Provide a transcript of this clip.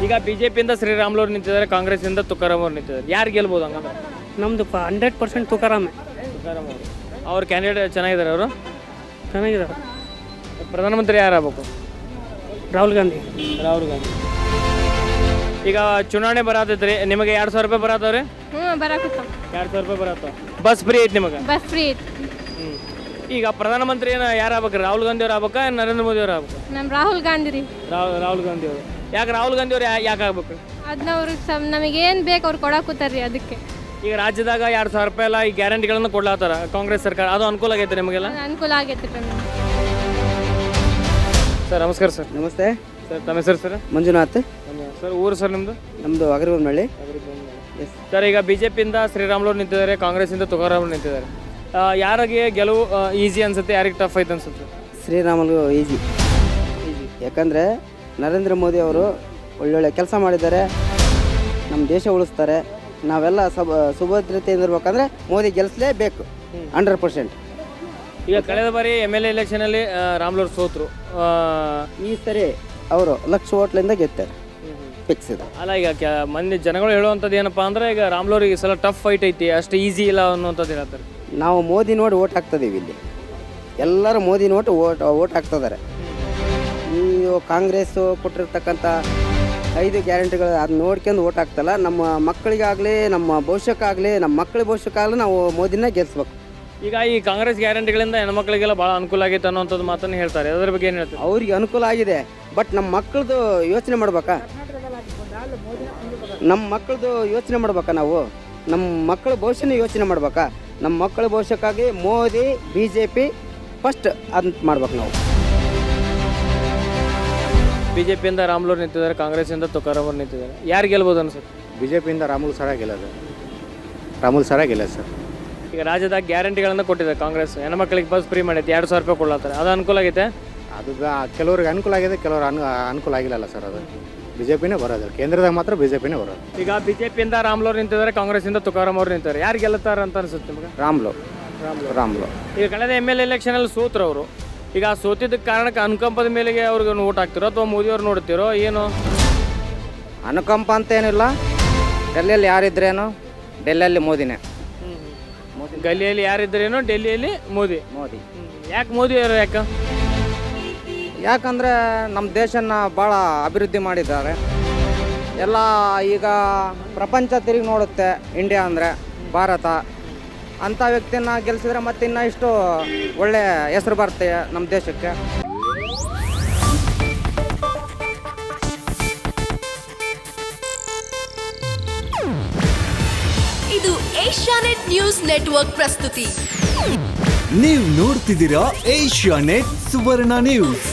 ಈಗ ಬಿಜೆಪಿಯಿಂದ ಶ್ರೀರಾಮುಲು ಅವರು ನಿಂತಿದ್ದಾರೆ, ಕಾಂಗ್ರೆಸ್ಸಿಂದ ತುಕಾರಾಮ್ ಅವರು ನಿಂತಿದ್ದಾರೆ. ಯಾರು ಗೆಲ್ಬೋದು ಹಂಗಂದ್ರೆ? ನಮ್ಮದು 100% ತುಕಾರಾಮೇ. ತುಕಾರಾಮ್ ಅವರು ಅವ್ರ ಕ್ಯಾಂಡಿಡೇಟ್ ಚೆನ್ನಾಗಿದ್ದಾರೆ. ಅವರು ಚೆನ್ನಾಗಿದ್ದಾರೆ. ಪ್ರಧಾನಮಂತ್ರಿ ಯಾರಾಗಬೇಕು? ರಾಹುಲ್ ಗಾಂಧಿ. ರಾಹುಲ್ ಗಾಂಧಿ. ಈಗ ಚುನಾವಣೆ ಬರತೈತ್ರಿ, ನಿಮಗೆ 2,000 ರೂಪಾಯಿ ಬರತ್ತವ್ರಿ? ಬರಾಕತ್ತ 2,000 ರೂಪಾಯಿ ಬರತ್ತ. ಬಸ್ ಫ್ರೀ ಐತಿ ನಿಮಗೆ? ಬಸ್ ಫ್ರೀ ಐತಿ. ಈಗ ಪ್ರಧಾನಮಂತ್ರಿ ಯಾರು ಆಗ್ಬೇಕು? ರಾಹುಲ್ ಗಾಂಧಿ ಅವ್ರು ಆಗ್ಬೇಕಾ, ನರೇಂದ್ರ ಮೋದಿ ಅವ್ರು ಆಗ್ಬೇಕು? ನಮ್ಮ ರಾಹುಲ್ ಗಾಂಧಿ ರೀ. ರಾಹುಲ್ ಗಾಂಧಿ ಅವರು. ಯಾಕೆ ರಾಹುಲ್ ಗಾಂಧಿ ಅವ್ರು ಯಾಕೆ ಆಗ್ಬೇಕು? ಅದನ್ನ ಅವ್ರಿಗೆ ನಮಗೇನು ಬೇಕು ಅವ್ರು ಕೊಡಾಕೂತಾರ್ರಿ, ಅದಕ್ಕೆ. ಈಗ ರಾಜ್ಯದಾಗ 2,000 ರೂಪಾಯಿ ಎಲ್ಲ ಈ ಗ್ಯಾರಂಟಿಗಳನ್ನು ಕೊಡ್ಲಾತ್ತಾರ ಕಾಂಗ್ರೆಸ್ ಸರ್ಕಾರ, ಅದು ಅನುಕೂಲ ಆಗೈತೆ ನಿಮಗೆಲ್ಲ? ಅನುಕೂಲ ಆಗೈತೆ ನಮಗೆ. ಸರ್ ನಮಸ್ಕಾರ ಸರ್. ನಮಸ್ತೆ ಸರ್ ತಮ್ಮ ಹೆಸರು ಸರ್? ಮಂಜುನಾಥ್. ಸರ್ ಊರು ಸರ್ ನಿಮ್ಮದು? ನಮ್ಮದು ಅಗರಿಬೊಮ್ಮನಹಳ್ಳಿ. ಸರ್ ಈಗ ಬಿಜೆಪಿಯಿಂದ ಶ್ರೀರಾಮುಲು ಅವರು ನಿಂತಿದ್ದಾರೆ, ಕಾಂಗ್ರೆಸ್ಸಿಂದ ತುಕಾರಾಮ್ ಅವರು ನಿಂತಿದ್ದಾರೆ. ಯಾರಿಗೆ ಗೆಲುವು ಈಸಿ ಅನ್ಸುತ್ತೆ, ಯಾರಿಗೆ ಟಫ್ ಐತೆ ಅನ್ಸುತ್ತೆ? ಶ್ರೀರಾಮುಲು ಈಸಿ. ಯಾಕಂದರೆ ನರೇಂದ್ರ ಮೋದಿ ಅವರು ಒಳ್ಳೊಳ್ಳೆ ಕೆಲಸ ಮಾಡಿದ್ದಾರೆ, ನಮ್ಮ ದೇಶ ಉಳಿಸ್ತಾರೆ. ನಾವೆಲ್ಲ ಸುಭದ್ರತೆಯಿಂದ ಇರ್ಬೇಕಂದ್ರೆ ಮೋದಿ ಗೆಲ್ಲಿಸಲೇಬೇಕು 100%. ಈಗ ಕಳೆದ ಬಾರಿ MLA ಎಲೆಕ್ಷನಲ್ಲಿ ರಾಮುಲು ಅವರು ಸೋತರು. ಈ ಸರಿ ಅವರು 1,00,000 ಓಟ್ಲಿಂದ ಗೆಲ್ತಾರೆ, ಫಿಕ್ಸ್ ಇದೆ. ಅಲ್ಲ ಈಗ ಮಂದಿ ಜನಗಳು ಹೇಳುವಂಥದ್ದು ಏನಪ್ಪ ಅಂದರೆ, ಈಗ ರಾಮುಲು ಅವ್ರಿಗೆ ಈ ಸಲ ಟಫ್ ಫೈಟ್ ಐತಿ, ಅಷ್ಟು ಈಸಿ ಇಲ್ಲ ಅನ್ನುವಂಥದ್ದು ಹೇಳ್ತಾರೆ. ನಾವು ಮೋದಿ ನೋಡಿ ಓಟ್ ಹಾಕ್ತಿದ್ದೀವಿ ಇಲ್ಲಿ, ಎಲ್ಲರೂ ಮೋದಿ ನೋಡಿ ಓಟ್ ಹಾಕ್ತಿದ್ದಾರೆ. ಈ ಕಾಂಗ್ರೆಸ್ಸು ಕೊಟ್ಟಿರ್ತಕ್ಕಂಥ 5 ಗ್ಯಾರಂಟಿಗಳು ಅದು ನೋಡ್ಕೊಂಡು ಓಟ್ ಹಾಕ್ತಲ್ಲ, ನಮ್ಮ ಮಕ್ಕಳಿಗಾಗಲಿ, ನಮ್ಮ ಭವಿಷ್ಯಕ್ಕಾಗಲಿ, ನಮ್ಮ ಮಕ್ಕಳ ಭವಿಷ್ಯಕ್ಕಾಗಲಿ ನಾವು ಮೋದಿನ ಗೆಲ್ಲಿಸ್ಬೇಕು. ಈಗ ಈ ಕಾಂಗ್ರೆಸ್ ಗ್ಯಾರಂಟಿಗಳಿಂದ ಹೆಣ್ಮಕ್ಳಿಗೆಲ್ಲ ಭಾಳ ಅನುಕೂಲ ಆಗೈತೆ ಅನ್ನೋಂಥದ್ದು ಮಾತನ್ನು ಹೇಳ್ತಾರೆ. ಅದರ ಬಗ್ಗೆ ಏನು ಹೇಳ್ತಾರೆ? ಅವ್ರಿಗೆ ಅನುಕೂಲ ಆಗಿದೆ, ಬಟ್ ನಮ್ಮ ಮಕ್ಕಳದು ಯೋಚನೆ ಮಾಡ್ಬೇಕಾ? ನಮ್ಮ ಮಕ್ಕಳದು ಯೋಚನೆ ಮಾಡ್ಬೇಕಾ? ನಾವು ನಮ್ಮ ಮಕ್ಕಳ ಭವಿಷ್ಯನ ಯೋಚನೆ ಮಾಡ್ಬೇಕಾ? ನಮ್ಮ ಮಕ್ಕಳ ಭವಿಷ್ಯಕ್ಕಾಗಿ ಮೋದಿ BJP ಫಸ್ಟ್ ಅಂತ ಮಾಡ್ಬೇಕು ನಾವು. ಬಿಜೆಪಿಯಿಂದ ರಾಮುಲು ಅವರು ನಿಂತಿದ್ದಾರೆ, ಕಾಂಗ್ರೆಸ್ಸಿಂದ ತುಕಾರಾಮ್ ಅವರು ನಿಂತಿದ್ದಾರೆ. ಯಾರು ಗೆಲ್ಬೋದು ಅನ್ಸುತ್ತೆ? ಬಿಜೆಪಿಯಿಂದ ರಾಮುಲು ಸರ ಗೆಲ್ಲೋದು. ರಾಮುಲು ಸರ ಗೆಲ್ಲೋದು ಸರ್. ಈಗ ರಾಜ್ಯದಾಗ ಗ್ಯಾರಂಟಿಗಳನ್ನು ಕೊಟ್ಟಿದ್ದಾರೆ ಕಾಂಗ್ರೆಸ್, ಹೆಣ್ಮಕ್ಳಿಗೆ ಬಸ್ ಫ್ರೀ ಮಾಡೈತೆ, 2,000 ರೂಪಾಯಿ ಕೊಡ್ಲತ್ತಾರೆ. ಅದು ಅನುಕೂಲ ಆಗೈತೆ? ಅದು ಕೆಲವ್ರಿಗೆ ಅನುಕೂಲ ಆಗಿದೆ, ಕೆಲವ್ರು ಅನುಕೂಲ ಆಗಿಲ್ಲಲ್ಲ ಸರ್. ಅದು ಬಿಜೆಪಿನೇ ಬರೋದು, ಕೇಂದ್ರದಾಗ ಮಾತ್ರ ಬಿಜೆಪಿನೇ ಬರೋದು. ಈಗ ಬಿಜೆಪಿಯಿಂದ ರಾಮುಲು ಅವರು ನಿಂತಿದ್ದಾರೆ, ಕಾಂಗ್ರೆಸ್ಸಿಂದ ತುಕಾರಾಮ್ ಅವರು ನಿಂತಿದ್ದಾರೆ. ಯಾರು ಗೆಲ್ಲುತ್ತಾರೆ ಅಂತ ಅನ್ಸುತ್ತೆ ನಿಮಗೆ? ರಾಮುಲು ಈಗ ಕಳೆದ MLA ಎಲೆಕ್ಷನಲ್ಲಿ ಸೋತರು ಅವರು. ಈಗ ಸೋತಿದ್ದ ಕಾರಣಕ್ಕೆ ಅನುಕಂಪದ ಮೇಲೆಗೆ ಅವ್ರಿಗೆ ಓಟ್ ಹಾಕ್ತಿರೋ ಅಥವಾ ಮೋದಿ ಅವ್ರು ನೋಡ್ತಿರೋ ಏನು? ಅನುಕಂಪ ಅಂತ ಏನಿಲ್ಲ, ಡೆಲ್ಲಿಯಲ್ಲಿ ಯಾರಿದ್ರೇನು, ಡೆಲ್ಲಿಯಲ್ಲಿ ಮೋದಿನೇ. ಗಲ್ಲಿಯಲ್ಲಿ ಯಾರಿದ್ದರೇನೋ, ಡೆಲ್ಲಿಯಲ್ಲಿ ಮೋದಿ. ಯಾಕೆ ಮೋದಿ ಅವರು? ಯಾಕಂದರೆ ನಮ್ಮ ದೇಶನ ಭಾಳ ಅಭಿವೃದ್ಧಿ ಮಾಡಿದ್ದಾರೆ. ಎಲ್ಲ ಈಗ ಪ್ರಪಂಚ ತಿರುಗಿ ನೋಡುತ್ತೆ ಇಂಡಿಯಾ ಅಂದರೆ, ಭಾರತ ಅಂಥ ವ್ಯಕ್ತಿನ ಗೆಲ್ಲಿಸಿದ್ರೆ ಮತ್ತೆ ಇನ್ನೂ ಇಷ್ಟು ಒಳ್ಳೆ ಹೆಸರು ಬರುತ್ತೆ ನಮ್ಮ ದೇಶಕ್ಕೆ. ಇದು ಏಷ್ಯಾನೆಟ್ ನ್ಯೂಸ್ ನೆಟ್ವರ್ಕ್ ಪ್ರಸ್ತುತಿ. ನೀವು ನೋಡ್ತಿದ್ದೀರಾ ಏಷ್ಯಾನೆಟ್ ಸುವರ್ಣ ನ್ಯೂಸ್.